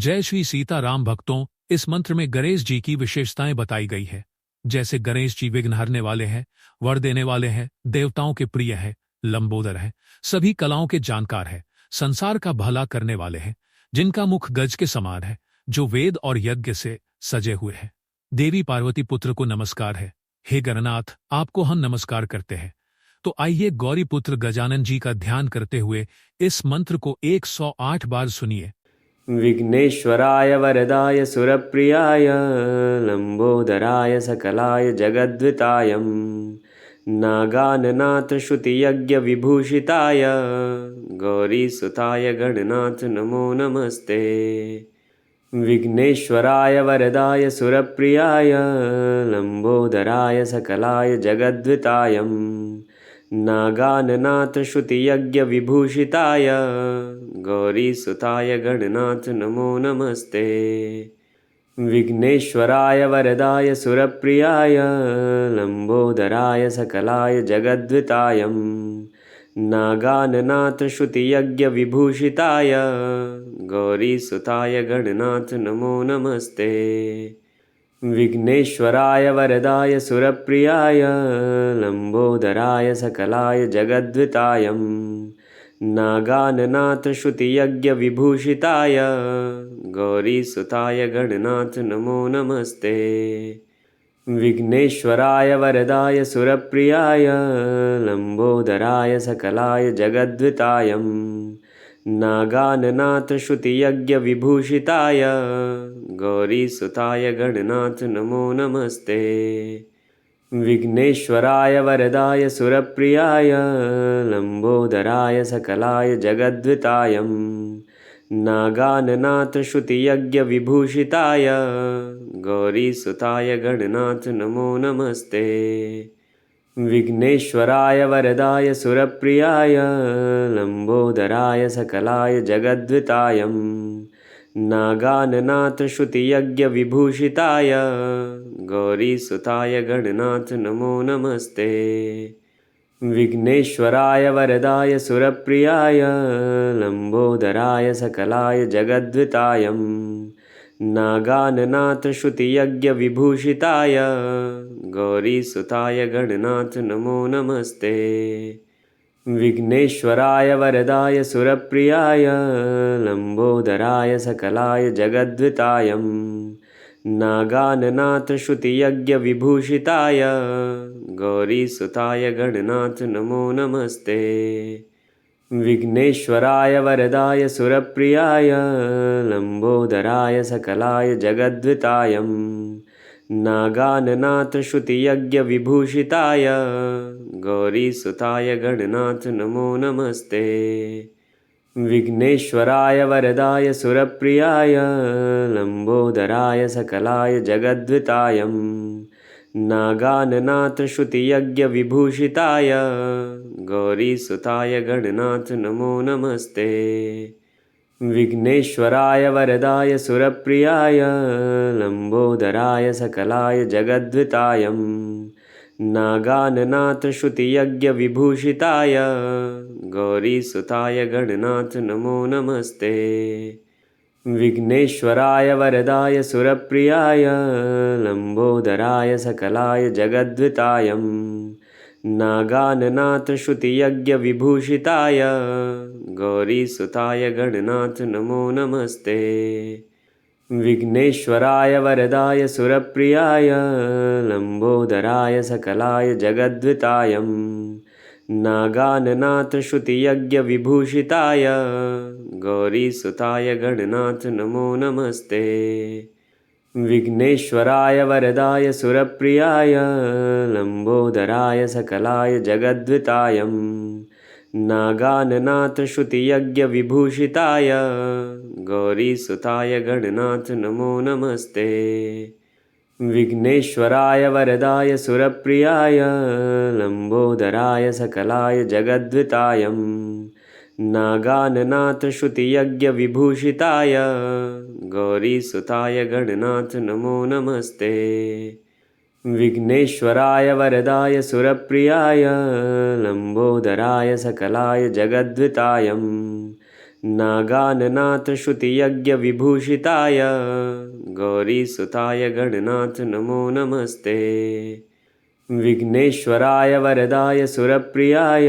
जय श्री सीताराम भक्तों। इस मंत्र में गणेश जी की विशेषताएं बताई गई है। जैसे गणेश जी विघ्नहरने वाले हैं, वर देने वाले हैं, देवताओं के प्रिय है, लंबोदर है, सभी कलाओं के जानकार है, संसार का भला करने वाले हैं, जिनका मुख गज के समान है, जो वेद और यज्ञ से सजे हुए हैं। देवी पार्वती पुत्र को नमस्कार है। हे गणनाथ, आपको हम नमस्कार करते हैं। तो आइए गौरी पुत्र गजानन जी का ध्यान करते हुए इस मंत्र को 108 बार सुनिए। विघ्नेश्वराय वरदाय सुरप्रियाय लंबोदराय सकलाय जगद्विताय नागाननाथ श्रुतियज्ञविभूषिताय गौरीसुताय गणनाथ नमो नमस्ते। विघ्नेश्वराय वरदाय सुरप्रियाय लंबोदराय सकलाय जगद्विताय नागाननाथ श्रुतियज्ञविभूषिताय गौरीसुताय गणनाथ नमो नमस्ते। विघ्नेश्वराय वरदाय सुरप्रियाय लंबोदराय सकलाय जगद्विताय नागाननाथ श्रुतियज्ञविभूषिताय गौरीसुताय गणनाथ नमो नमस्ते। विघ्नेश्वराय वरदाय सुरप्रियाय लंबोदराय सकलाय जगद्विताय नागाननाथ श्रुतियज्ञविभूषिताय गौरीसुताय गणनाथ नमो नमस्ते। विघ्नेश्वराय वरदाय सुरप्रियाय लंबोदराय सकलाय जगद्विताय नागाननाथ श्रुतियज्ञविभूषिताय गौरीसुताय गणनाथ नमो नमस्ते। विघ्नेश्वराय वरदाय सुरप्रियाय लंबोदराय सकलाय जगद्विताय नागाननाथ श्रुतियज्ञविभूषिताय गौरीसुताय गणनाथ नमो नमस्ते। विघ्नेश्वराय वरदाय सुरप्रियाय लंबोदराय सकलाय जगद्विताय नागाननाथ श्रुतियज्ञविभूषिताय गौरीसुताय गणनाथ नमो नमस्ते। विघ्नेश्वराय वरदाय सुरप्रियाय लंबोदराय सकलाय जगद्विताय नागाननाथ श्रुतियज्ञविभूषिताय गौरीसुताय गणनाथ नमो नमस्ते। विघ्नेश्वराय वरदाय सुरप्रियाय लंबोदराय सकलाय जगद्विताय नागाननाथ श्रुतियज्ञविभूषिताय गौरीसुताय गणनाथ नमो नमस्ते। विघ्नेश्वराय वरदाय सुरप्रियाय लंबोदराय सकलाय जगद्विताय नागाननाथ श्रुतियज्ञविभूषिताय गौरीसुताय गणनाथ नमो नमस्ते। विघ्नेश्वराय वरदाय सुरप्रियाय लंबोदराय सकलाय जगद्विताय नागाननाथ श्रुतियज्ञविभूषिताय गौरीसुताय गणनाथ नमो नमस्ते। विघ्नेश्वराय वरदाय सुरप्रियाय लंबोदराय सकलाय जगद्विताय नागाननाथ श्रुतियज्ञविभूषिताय गौरीसुताय गणनाथ नमो नमस्ते। विघ्नेश्वराय वरदाय सुरप्रियाय लंबोदराय सकलाय जगद्विताय नागाननाथ श्रुतियज्ञविभूषिताय गौरीसुताय गणनाथ नमो नमस्ते। विघ्नेश्वराय वरदाय सुरप्रियाय लंबोदराय सकलाय जगद्विताय नागाननाथ श्रुतियज्ञविभूषिताय गौरीसुताय गणनाथ नमो नमस्ते। विघ्नेश्वराय वरदाय सुरप्रियाय लंबोदराय सकलाय जगद्विताय नागाननाथ श्रुतियज्ञविभूषिताय गौरीसुताय गणनाथ नमो नमस्ते। विघ्नेश्वराय वरदाय सुरप्रियाय लंबोदराय सकलाय जगद्विताय नागाननाथ श्रुतियज्ञविभूषिताय गौरीसुताय गणनाथ नमो नमस्ते। विघ्नेश्वराय वरदाय सुरप्रियाय लंबोदराय सकलाय जगद्विताय नागाननाथश्रुतियज्ञविभूषिताय गौरीसुताय गणनाथ नमो नमस्ते। विघ्नेश्वराय वरदाय सुरप्रियाय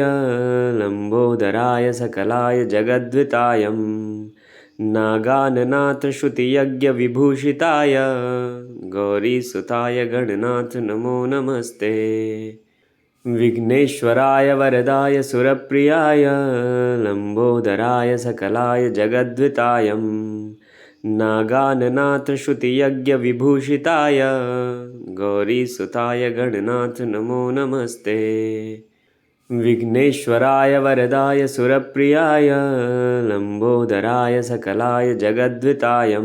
लंबोदराय सकलाय जगद्विताय नागाननाथश्रुतियज्ञविभूषिताय गौरीसुताय गणनाथ नमो नमस्ते। विघ्नेश्वराय वरदाय सुरप्रियाय लंबोदराय सकलाय जगद्विताय नागाननाथश्रुतियज्ञविभूषिताय गौरीसुताय गणनाथ नमो नमस्ते। विघ्नेश्वराय वरदाय सुरप्रियाय लंबोदराय सकलाय जगद्विताय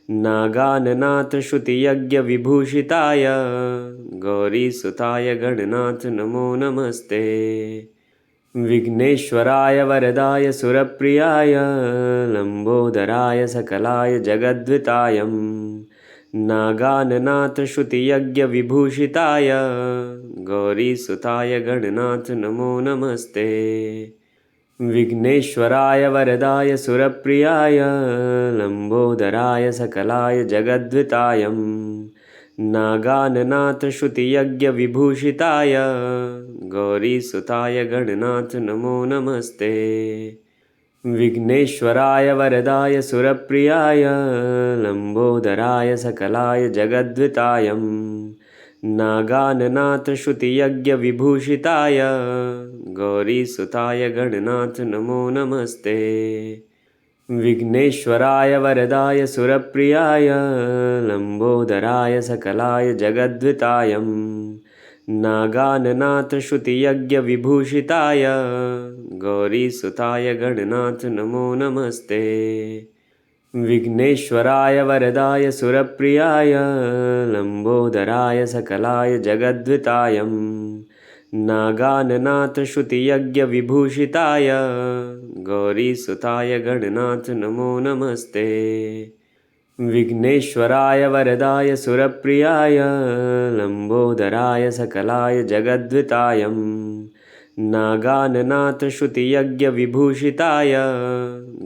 नागाननाथश्रुतियज्ञविभूषिताय गौरीसुताय गणनाथ नमो नमस्ते। विघ्नेश्वराय वरदाय सुरप्रियाय लंबोदराय सकलाय जगद्विताय नागाननाथश्रुतियज्ञविभूषिताय गौरीसुताय गणनाथ नमो नमस्ते। विघ्नेश्वराय वरदाय सुरप्रियाय लंबोदराय सकलाय जगद्विताय नागाननाथश्रुतियज्ञविभूषिताय गौरीसुताय गणनाथ नमो नमस्ते। विघ्नेश्वराय वरदाय सुरप्रियाय लंबोदराय सकलाय जगद्विताय नागाननाथश्रुतियज्ञविभूषिताय गौरीसुताय गणनाथ नमो नमस्ते। विघ्नेश्वराय वरदाय सुरप्रियाय लंबोदराय सकलाय जगद्विताय नागाननाथश्रुतियज्ञविभूषिताय गौरीसुताय गणनाथ नमो नमस्ते। विघ्नेश्वराय वरदाय सुरप्रियाय लंबोदराय सकलाय जगद्विताय नागाननाथश्रुतियज्ञविभूषिताय गौरीसुताय गणनाथ नमो नमस्ते। विघ्नेश्वराय वरदाय सुरप्रियाय लंबोदराय सकलाय जगद्विताय नागाननाथश्रुतियज्ञविभूषिताय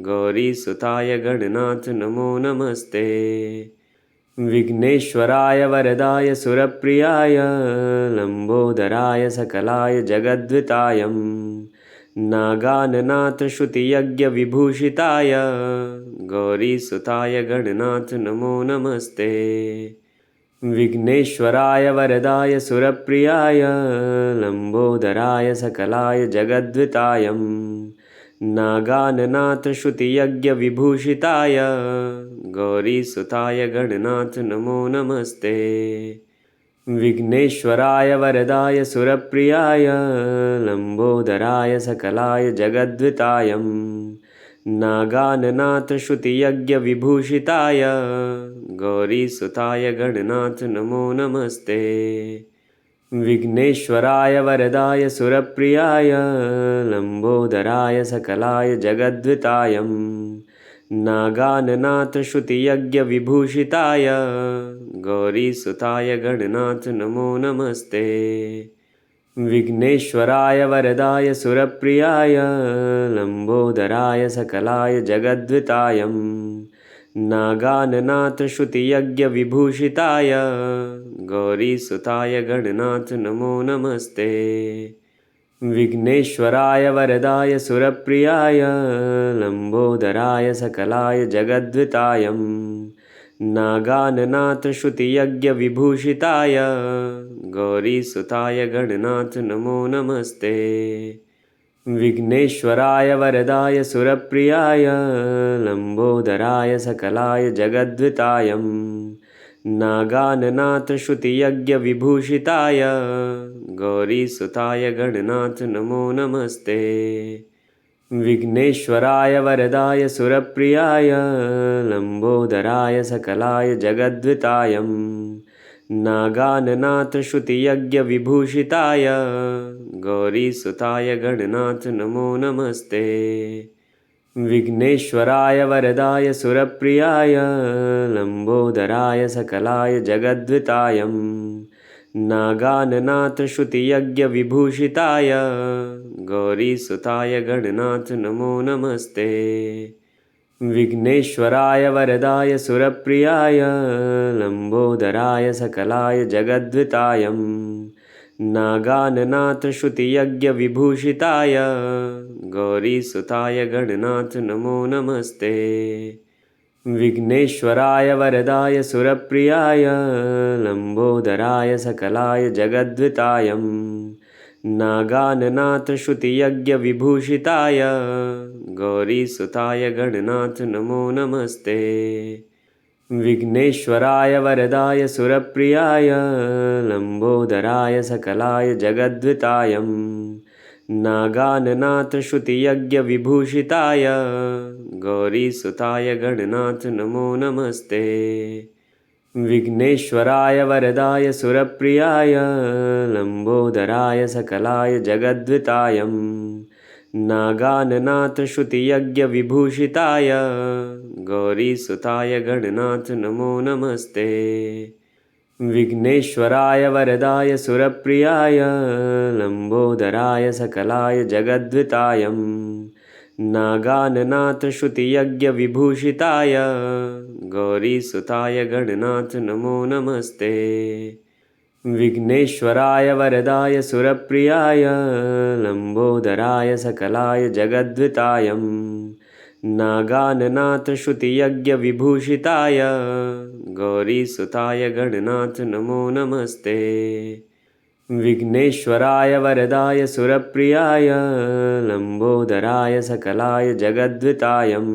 गौरीसुताय गणनाथ नमो नमस्ते। विघ्नेश्वराय वरदाय सुरप्रियाय लंबोदराय सकलाय जगद्विताय नागाननाथश्रुतियज्ञविभूषिताय गौरीसुताय गणनाथ नमो नमस्ते। विघ्नेश्वराय वरदाय सुरप्रियाय लंबोदराय सकलाय जगद्विताय नागाननाथश्रुतियज्ञविभूषिताय गौरीसुताय गणनाथ नमो नमस्ते। विघ्नेश्वराय वरदाय सुरप्रियाय लंबोदराय सकलाय जगद्विताय नागाननाथश्रुतियज्ञविभूषिताय गौरीसुताय गणनाथ नमो नमस्ते। विघ्नेश्वराय वरदाय सुरप्रियाय लंबोदराय सकलाय जगद्विताय नागाननाथश्रुतियज्ञविभूषिताय गौरीसुताय गणनाथ नमो नमस्ते। विघ्नेश्वराय वरदाय सुरप्रियाय लंबोदराय सकलाय जगद्विताय नागाननाथश्रुतियज्ञविभूषिताय गौरीसुताय गणनाथ नमो नमस्ते। विघ्नेश्वराय वरदाय सुरप्रियाय लंबोदराय सकलाय जगद्विताय नागाननाथश्रुतियज्ञविभूषिताय गौरीसुताय गणनाथ नमो नमस्ते। विघ्नेश्वराय वरदाय सुरप्रियाय लंबोदराय सकलाय जगद्विताय नागाननाथश्रुतियज्ञविभूषिताय गौरीसुताय गणनाथ नमो नमस्ते। विघ्नेश्वराय वरदाय सुरप्रियाय लंबोदराय सकलाय जगद्विताय नागाननाथश्रुतियज्ञविभूषिताय गौरीसुताय गणनाथ नमो नमस्ते। विघ्नेश्वराय वरदाय सुरप्रियाय लंबोदराय सकलाय जगद्विताय नागाननाथश्रुतियज्ञविभूषिताय गौरीसुताय गणनाथ नमो नमस्ते। विघ्नेश्वराय वरदाय सुरप्रियाय लंबोदराय सकलाय जगद्वितायं नागाननाथ श्रुतियज्ञविभूषिताय गौरीसुताय गणनाथ नमो नमस्ते। विघ्नेश्वराय वरदाय सुरप्रियाय लंबोदराय सकलाय जगद्वितायं नागाननाथ श्रुतियज्ञविभूषिताय गौरीसुताय गणनाथ नमो नमस्ते। विघ्नेश्वराय वरदाय सुरप्रियाय लंबोदराय सकलाय जगद्वितायं नागाननाथ श्रुतियज्ञविभूषिताय गौरीसुताय गणनाथ नमो नमस्ते। विघ्नेश्वराय वरदाय सुरप्रियाय लंबोदराय सकलाय जगद्वितायं नागाननाथ श्रुतियज्ञविभूषिताय गौरीसुताय गणनाथ नमो नमस्ते। विघ्नेश्वराय वरदाय सुरप्रियाय लंबोदराय सकलाय जगद्वितायं नागाननाथ श्रुतियज्ञविभूषिताय गौरीसुताय गणनाथ नमो नमस्ते। विघ्नेश्वराय वरदाय सुरप्रियाय लंबोदराय सकलाय जगद्वितायं नागाननाथ श्रुतियज्ञविभूषिताय गौरीसुताय गणनाथ नमो नमस्ते। विघ्नेश्वराय वरदाय सुरप्रियाय लंबोदराय सकलाय जगद्वितायं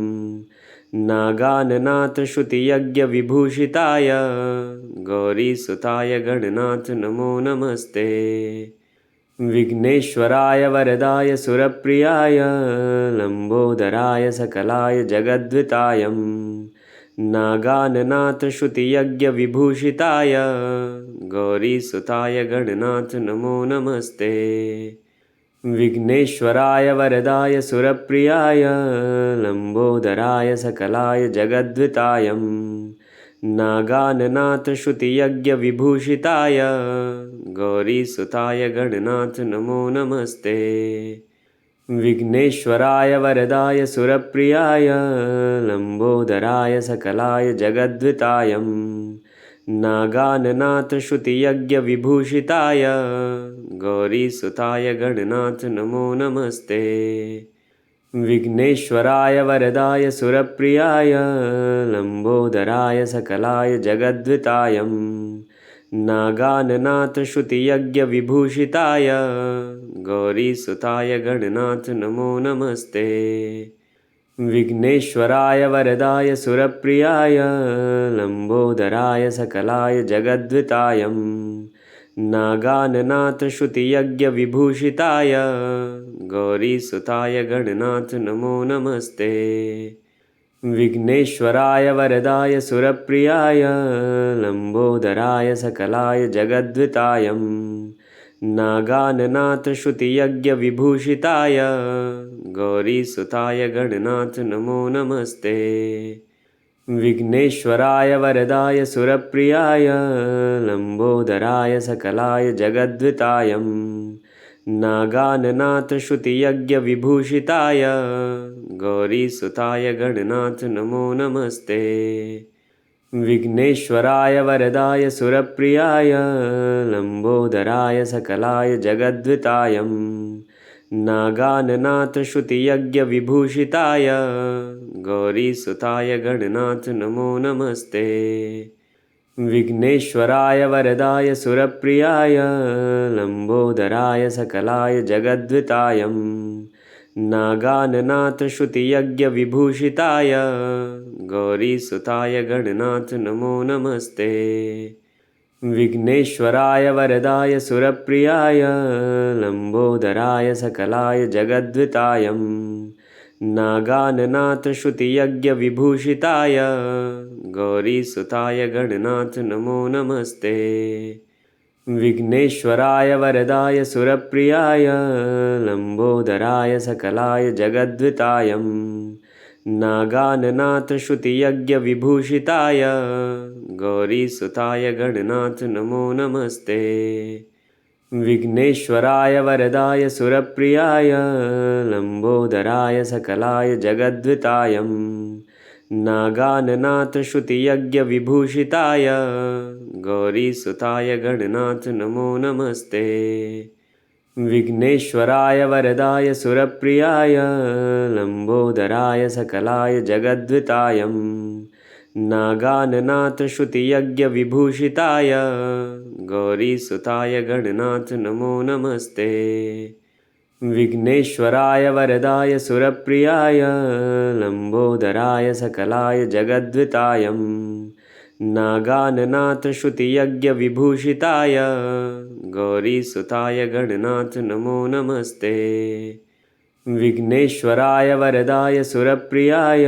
नागाननाथ श्रुतियज्ञविभूषिताय गौरीसुताय गणनाथ नमो नमस्ते। विघ्नेश्वराय वरदाय सुरप्रियाय लंबोदराय सकलाय जगद्वितायं नागाननाथ श्रुतियज्ञविभूषिताय गौरीसुताय गणनाथ नमो नमस्ते। विघ्नेश्वराय वरदाय सुरप्रियाय लंबोदराय सकलाय जगद्वितायं नागाननाथ श्रुतियज्ञविभूषिताय गौरीसुताय गणनाथ नमो नमस्ते। विघ्नेश्वराय वरदाय सुरप्रियाय लंबोदराय सकलाय जगद्वितायं नागाननाथ श्रुतियज्ञविभूषिताय गौरीसुताय गणनाथ नमो नमस्ते। विघ्नेश्वराय वरदाय सुरप्रियाय लंबोदराय सकलाय जगद्वितायं नागाननाथ श्रुतियज्ञविभूषिताय गौरीसुताय गणनाथ नमो नमस्ते। विघ्नेश्वराय वरदाय सुरप्रियाय लंबोदराय सकलाय जगद्वितायं नागाननाथ श्रुतियज्ञविभूषिताय गौरीसुताय गणनाथ नमो नमस्ते। विघ्नेश्वराय वरदाय सुरप्रियाय लंबोदराय सकलाय जगद्वितायं नागाननाथ श्रुतियज्ञविभूषिताय गौरीसुताय गणनाथ नमो नमस्ते। विघ्नेश्वराय वरदाय सुरप्रियाय लंबोदराय सकलाय जगद्वितायं नागाननाथ श्रुतियज्ञविभूषिताय गौरीसुताय गणनाथ नमो नमस्ते। विघ्नेश्वराय वरदाय सुरप्रियाय लंबोदराय सकलाय जगद्वितायं नागाननाथ श्रुतियज्ञविभूषिताय गौरीसुताय गणनाथ नमो नमस्ते। विघ्नेश्वराय वरदाय सुरप्रियाय लंबोदराय सकलाय जगद्वितायं नागाननाथ श्रुतियज्ञविभूषिताय गौरीसुताय गणनाथ नमो नमस्ते। विघ्नेश्वराय वरदाय सुरप्रियाय लंबोदराय सकलाय जगद्वितायं नागाननाथ श्रुतियज्ञविभूषिताय गौरीसुताय गणनाथ नमो नमस्ते। विघ्नेश्वराय वरदाय सुरप्रियाय लंबोदराय सकलाय जगद्वितायं नागाननाथ श्रुतियज्ञविभूषिताय गौरीसुताय गणनाथ नमो नमस्ते। विघ्नेश्वराय वरदाय सुरप्रियाय लंबोदराय सकलाय जगद्विताय नागाननाथ श्रुतियज्ञ विभूषिताय गौरीसुताय गणनाथ नमो नमस्ते। विघ्नेश्वराय वरदाय सुरप्रियाय लंबोदराय सकलाय जगद्विताय नागाननाथ श्रुतियज्ञ विभूषिताय गौरीसुताय गणनाथ नमो नमस्ते। विघ्नेश्वराय वरदाय सुरप्रियाय लंबोदराय सकलाय जगद्विताय नागाननाथ श्रुतियज्ञ विभूषिताय गौरीसुताय गणनाथ नमो नमस्ते। विघ्नेश्वराय वरदाय सुरप्रियाय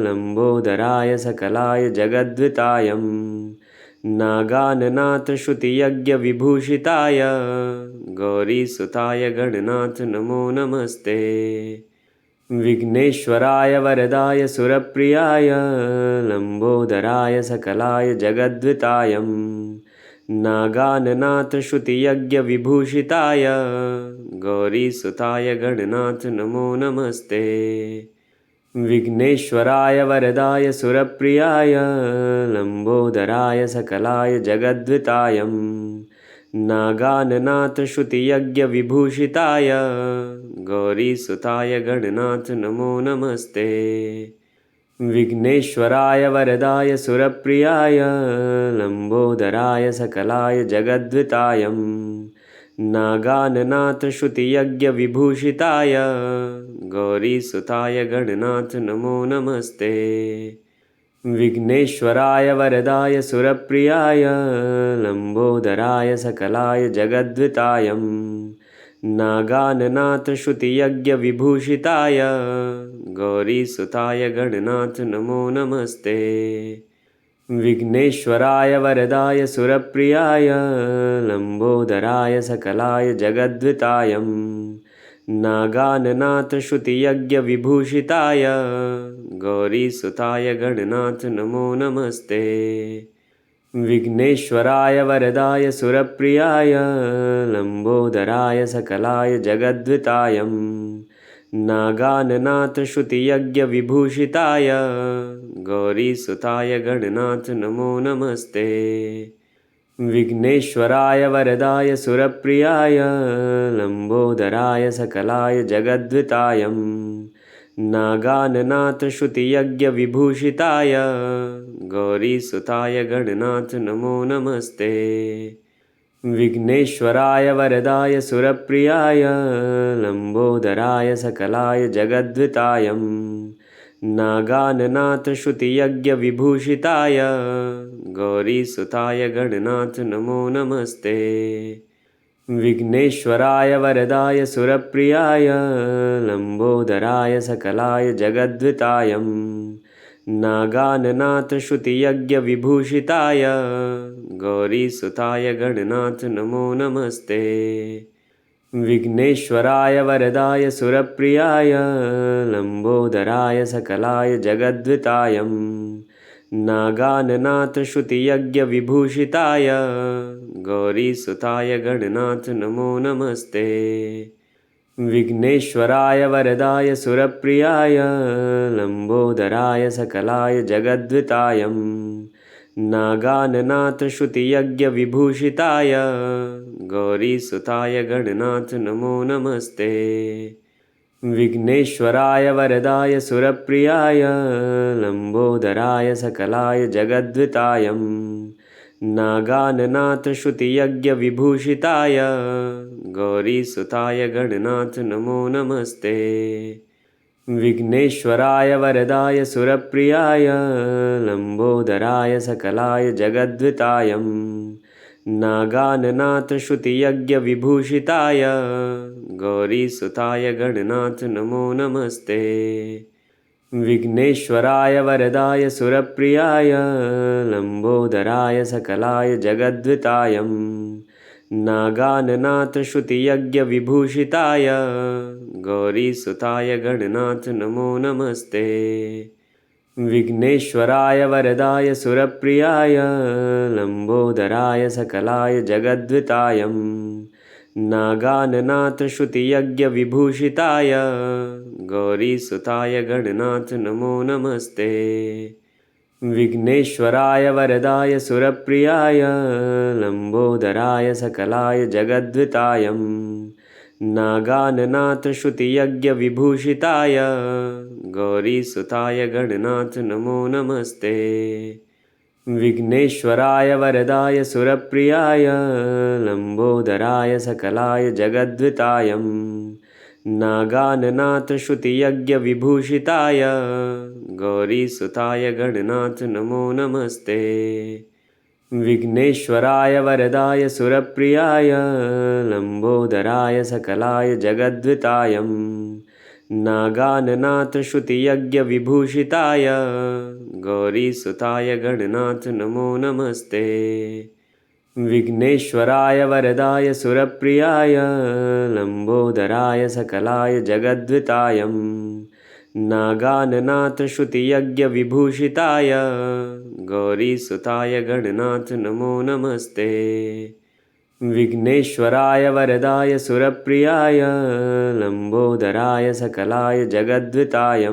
लंबोदराय सकलाय जगद्विताय नागाननाथ श्रुतियज्ञ विभूषिताय गौरीसुताय गणनाथ नमो नमस्ते। विघ्नेश्वराय वरदाय सुरप्रियाय लंबोदराय सकलाय जगद्विताय नागाननाथ श्रुतियज्ञ विभूषिताय गौरीसुताय गणनाथ नमो नमस्ते। विघ्नेश्वराय वरदाय सुरप्रियाय लंबोदराय सकलाय जगद्विताय नागाननाथ श्रुतियज्ञ विभूषिताय गौरीसुताय गणनाथ नमो नमस्ते। विघ्नेश्वराय वरदाय सुरप्रियाय लंबोदराय सकलाय जगद्विताय नागाननाथ श्रुतियज्ञ विभूषिताय गौरीसुताय गणनाथ नमो नमस्ते। विघ्नेश्वराय वरदाय सुरप्रियाय लंबोदराय सकलाय जगद्विताय नागाननाथ श्रुतियज्ञ विभूषिताय गौरीसुताय गणनाथ नमो नमस्ते। विघ्नेश्वराय वरदाय सुरप्रियाय लंबोदराय सकलाय जगद्विताय नागाननाथ श्रुतियज्ञ विभूषिताय गौरीसुताय गणनाथ नमो नमस्ते। विघ्नेश्वराय वरदाय सुरप्रियाय लंबोदराय सकलाय जगद्विताय नागाननाथ श्रुतियज्ञ विभूषिताय गौरीसुताय गणनाथ नमो नमस्ते। विघ्नेश्वराय वरदाय सुरप्रियाय लंबोदराय सकलाय जगद्विताय नागाननाथ श्रुतियज्ञ विभूषिताय गौरीसुताय गणनाथ नमो नमस्ते। विघ्नेश्वराय वरदाय सुरप्रियाय लंबोदराय सकलाय जगद्विताय नागाननाथ श्रुतियज्ञ विभूषिताय गौरीसुताय गणनाथ नमो नमस्ते। विघ्नेश्वराय वरदाय सुरप्रियाय लंबोदराय सकलाय जगद्विताय नागाननाथ श्रुतियज्ञ विभूषिताय गौरीसुताय गणनाथ नमो नमस्ते। विघ्नेश्वराय वरदाय सुरप्रियाय लंबोदराय सकलाय जगद्विताय नागाननाथ श्रुतियज्ञ विभूषिताय गौरीसुताय गणनाथ नमो नमस्ते। विघ्नेश्वराय वरदाय सुरप्रियाय लंबोदराय सकलाय जगद्विताय नागाननाथ श्रुतियज्ञ विभूषिताय गौरीसुताय गणनाथ नमो नमस्ते। विघ्नेश्वराय वरदाय सुरप्रियाय लंबोदराय सकलाय जगद्विताय नागाननाथ श्रुतियज्ञ विभूषिताय गौरीसुताय गणनाथ नमो नमस्ते। विघ्नेश्वराय वरदाय सुरप्रियाय लंबोदराय सकलाय जगद्विताय नागाननाथ श्रुतियज्ञ विभूषिताय गौरीसुताय गणनाथ नमो नमस्ते। विघ्नेश्वराय वरदाय सुरप्रियाय लंबोदराय सकलाय जगद्विताय नागाननाथ श्रुतियज्ञ विभूषिताय गौरीसुताय गणनाथ नमो नमस्ते। विघ्नेश्वराय वरदाय सुरप्रियाय लंबोदराय सकलाय जगद्विताय नागाननाथश्रुतियज्ञविभूषिताय गौरीसुताय गणनाथ नमो नमस्ते। विघ्नेश्वराय वरदाय सुरप्रियाय लंबोदराय सकलाय जगद्विताय नागाननाथश्रुतियज्ञविभूषिताय गौरीसुताय गणनाथ नमो नमस्ते। विघ्नेश्वराय वरदाय सुरप्रियाय लंबोदराय सकलाय जगद्विताय नागाननाथश्रुतियज्ञविभूषिताय गौरीसुताय गणनाथ नमो नमस्ते। विघ्नेश्वराय वरदाय सुरप्रियाय लंबोदराय सकलाय जगद्विताय नागाननाथश्रुतियज्ञविभूषिताय गौरीसुताय गणनाथ नमो नमस्ते। विघ्नेश्वराय वरदाय सुरप्रियाय लंबोदराय सकलाय जगद्विताय नागाननाथश्रुतियज्ञविभूषिताय गौरीसुताय गणनाथ नमो नमस्ते। विघ्नेश्वराय वरदाय सुरप्रियाय लंबोदराय सकलाय जगद्विताय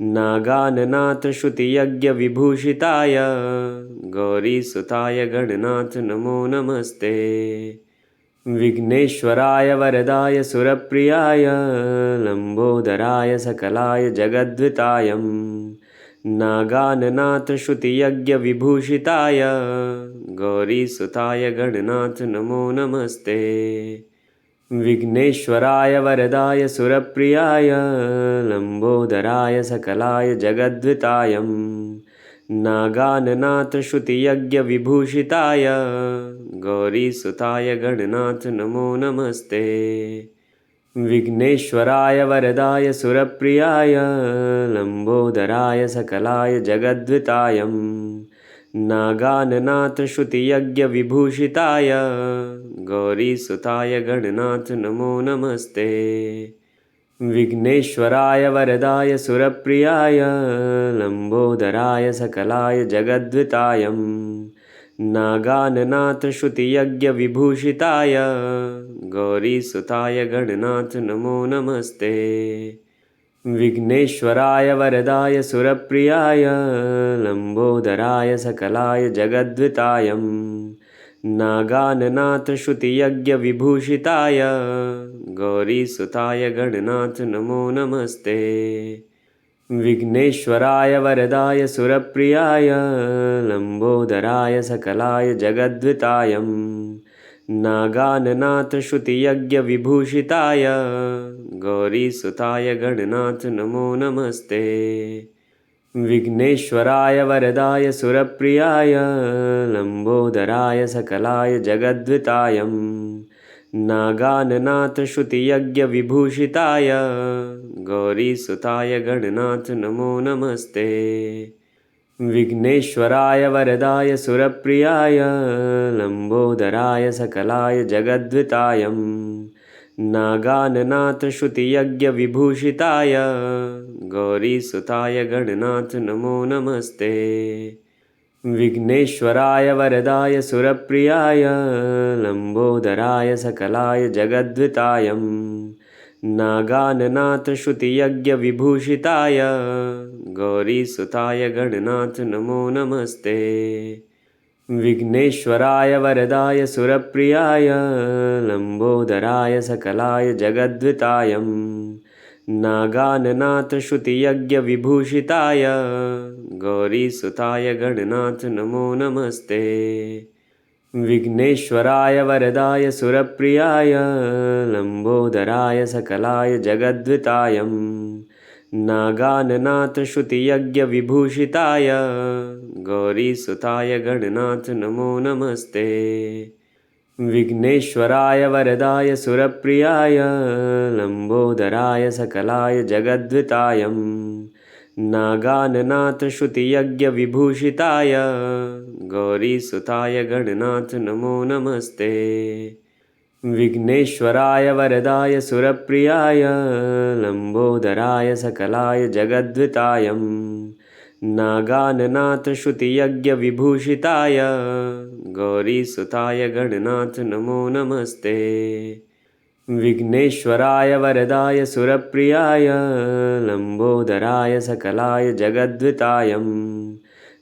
नागाननाथश्रुतियज्ञविभूषिताय गौरीसुताय गणनाथ नमो नमस्ते। विघ्नेश्वराय वरदाय सुरप्रियाय लंबोदराय सकलाय जगद्विताय नागाननाथश्रुतियज्ञविभूषिताय गौरीसुताय गणनाथ नमो नमस्ते। विघ्नेश्वराय वरदाय सुरप्रियाय लंबोदराय सकलाय जगद्विताय नागाननाथश्रुतियज्ञविभूषिताय गौरीसुताय गणनाथ नमो नमस्ते। विघ्नेश्वराय वरदाय सुरप्रियाय लंबोदराय सकलाय जगद्विताय नागाननाथश्रुतियज्ञविभूषिताय गौरीसुताय गणनाथ नमो नमस्ते। विघ्नेश्वराय वरदाय सुरप्रियाय लंबोदराय सकलाय जगद्विताय नागाननाथश्रुतियज्ञविभूषिताय गौरीसुताय गणनाथ नमो नमस्ते। विघ्नेश्वराय वरदाय सुरप्रियाय लंबोदराय सकलाय जगद्विताय नागाननाथश्रुतियज्ञविभूषिताय गौरीसुताय गणनाथ नमो नमस्ते। विघ्नेश्वराय वरदाय सुरप्रियाय लंबोदराय सकलाय जगद्विताय नागाननाथश्रुतियज्ञविभूषिताय गौरीसुताय गणनाथ नमो नमस्ते। विघ्नेश्वराय वरदाय सुरप्रियाय लंबोदराय सकलाय जगद्विताय नागाननाथश्रुतियज्ञविभूषिताय गौरीसुताय गणनाथ नमो नमस्ते। विघ्नेश्वराय वरदाय सुरप्रियाय लंबोदराय सकलाय जगद्विताय नागाननाथश्रुतियज्ञविभूषिताय गौरीसुताय गणनाथ नमो नमस्ते। विघ्नेश्वराय वरदाय सुरप्रियाय लंबोदराय सकलाय जगद्विताय नागाननाथश्रुतियज्ञविभूषिताय गौरीसुताय गणनाथ नमो नमस्ते। विघ्नेश्वराय वरदाय सुरप्रियाय लंबोदराय सकलाय जगद्विताय नागाननाथश्रुतियज्ञविभूषिताय गौरीसुताय गणनाथ नमो नमस्ते। विघ्नेश्वराय वरदाय सुरप्रियाय लंबोदराय सकलाय जगद्विताय नागाननाथश्रुतियज्ञविभूषिताय गौरीसुताय गणनाथ नमो नमस्ते। विघ्नेश्वराय वरदाय सुरप्रियाय लंबोदराय सकलाय जगद्विताय नागाननाथश्रुतियज्ञविभूषिताय गौरीसुताय गणनाथ नमो नमस्ते। विघ्नेश्वराय वरदाय सुरप्रियाय लंबोदराय सकलाय जगद्विताय नागाननाथ श्रुतियज्ञविभूषिताय गौरीसुताय गणनाथ नमो नमस्ते। विघ्नेश्वराय वरदाय सुरप्रियाय लंबोदराय सकलाय जगद्वितायं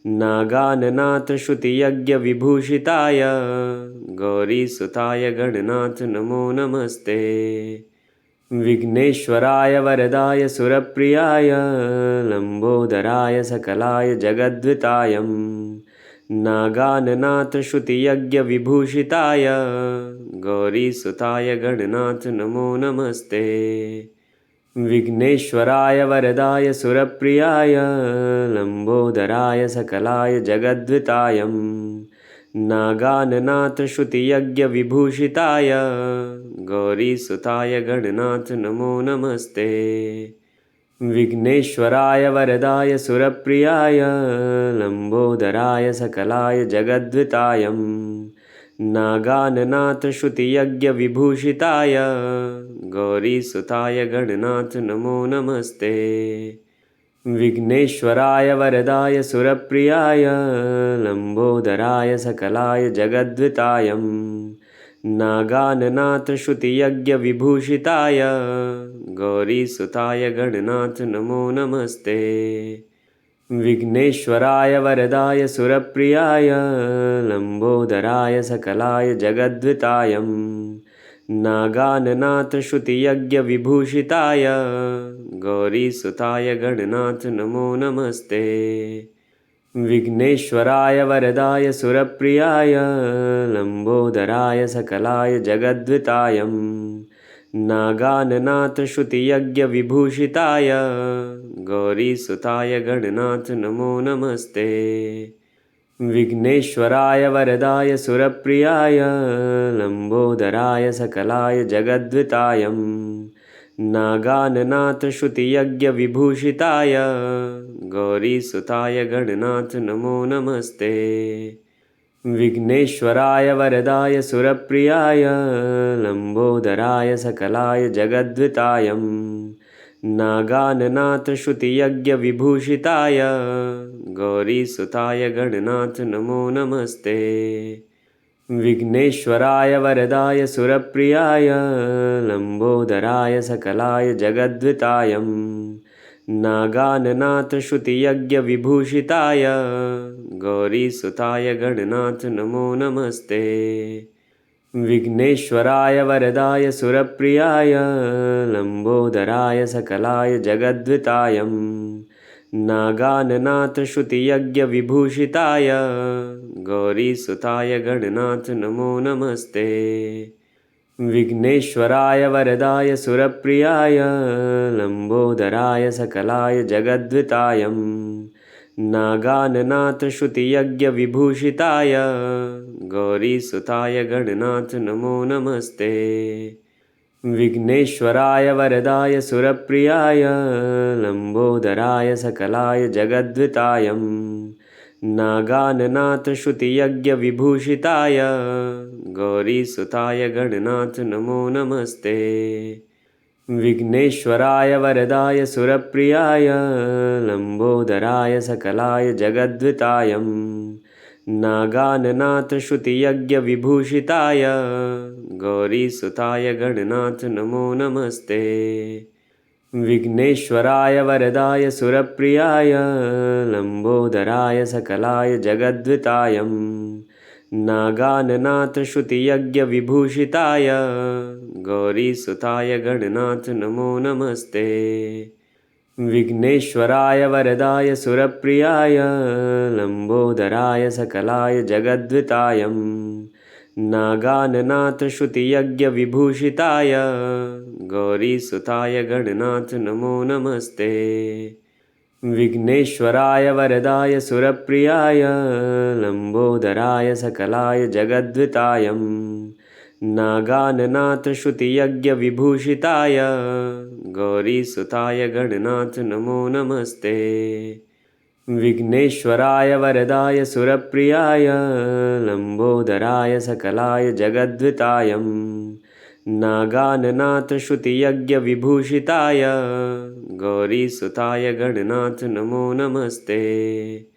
नागाननाथ श्रुतियज्ञविभूषिताय गौरीसुताय गणनाथ नमो नमस्ते। विघ्नेश्वराय वरदाय सुरप्रियाय लंबोदराय सकलाय जगद्वितायं नागाननाथ श्रुतियज्ञविभूषिताय गौरीसुताय गणनाथ नमो नमस्ते। विघ्नेश्वराय वरदाय सुरप्रियाय लंबोदराय सकलाय जगद्वितायं नागाननाथ श्रुतियज्ञविभूषिताय गौरीसुताय गणनाथ नमो नमस्ते। विघ्नेश्वराय वरदाय सुरप्रियाय लंबोदराय सकलाय जगद्वितायं नागाननाथ श्रुतियज्ञविभूषिताय गौरीसुताय गणनाथ नमो नमस्ते। विघ्नेश्वराय वरदाय सुरप्रियाय लंबोदराय सकलाय जगद्वितायं नागाननाथ श्रुतियज्ञविभूषिताय गौरीसुताय गणनाथ नमो नमस्ते। विघ्नेश्वराय वरदाय सुरप्रियाय लंबोदराय सकलाय जगद्वितायं नागाननाथ श्रुतियज्ञविभूषिताय गौरीसुताय गणनाथ नमो नमस्ते। विघ्नेश्वराय वरदाय सुरप्रियाय लंबोदराय सकलाय जगद्वितायं नागाननाथ श्रुतियज्ञविभूषिताय गौरीसुताय गणनाथ नमो नमस्ते। विघ्नेश्वराय वरदाय सुरप्रियाय लंबोदराय सकलाय जगद्वितायं नागाननाथ श्रुतियज्ञविभूषिताय गौरीसुताय गणनाथ नमो नमस्ते। विघ्नेश्वराय वरदाय सुरप्रियाय लंबोदराय सकलाय जगद्वितायं नागाननाथ श्रुतियज्ञविभूषिताय गौरीसुताय गणनाथ नमो नमस्ते। विघ्नेश्वराय वरदाय सुरप्रियाय लंबोदराय सकलाय जगद्वितायं नागाननाथ श्रुतियज्ञविभूषिताय गौरीसुताय गणनाथ नमो नमस्ते। विघ्नेश्वराय वरदाय सुरप्रियाय लंबोदराय सकलाय जगद्वितायं नागाननाथ श्रुतियज्ञविभूषिताय गौरीसुताय गणनाथ नमो नमस्ते। विघ्नेश्वराय वरदाय सुरप्रियाय लंबोदराय सकलाय जगद्वितायं नागाननाथ श्रुतियज्ञविभूषिताय गौरीसुताय गणनाथ नमो नमस्ते। विघ्नेश्वराय वरदाय सुरप्रियाय लंबोदराय सकलाय जगद्वितायं नागाननाथ श्रुतियज्ञविभूषिताय गौरीसुताय गणनाथ नमो नमस्ते। विघ्नेश्वराय वरदाय सुरप्रियाय लंबोदराय सकलाय जगद्वितायं नागाननाथ श्रुतियज्ञविभूषिताय गौरीसुताय गणनाथ नमो नमस्ते। विघ्नेश्वराय वरदाय सुरप्रियाय लंबोदराय सकलाय जगद्वितायं नागाननाथ श्रुतियज्ञविभूषिताय गौरीसुताय गणनाथ नमो नमस्ते। विघ्नेश्वराय वरदाय सुरप्रियाय लंबोदराय सकलाय जगद्वितायं नागाननाथ श्रुतियज्ञविभूषिताय गौरीसुताय गणनाथ नमो नमस्ते। विघ्नेश्वराय वरदाय सुरप्रियाय लंबोदराय सकलाय जगद्वितायं नागाननाथ श्रुतियज्ञविभूषिताय गौरीसुताय गणनाथ नमो नमस्ते। विघ्नेश्वराय वरदाय सुरप्रियाय लंबोदराय सकलाय जगद्वितायं नागाननाथश्रुतियज्ञविभूषिताय गौरीसुताय गणनाथ नमो नमस्ते।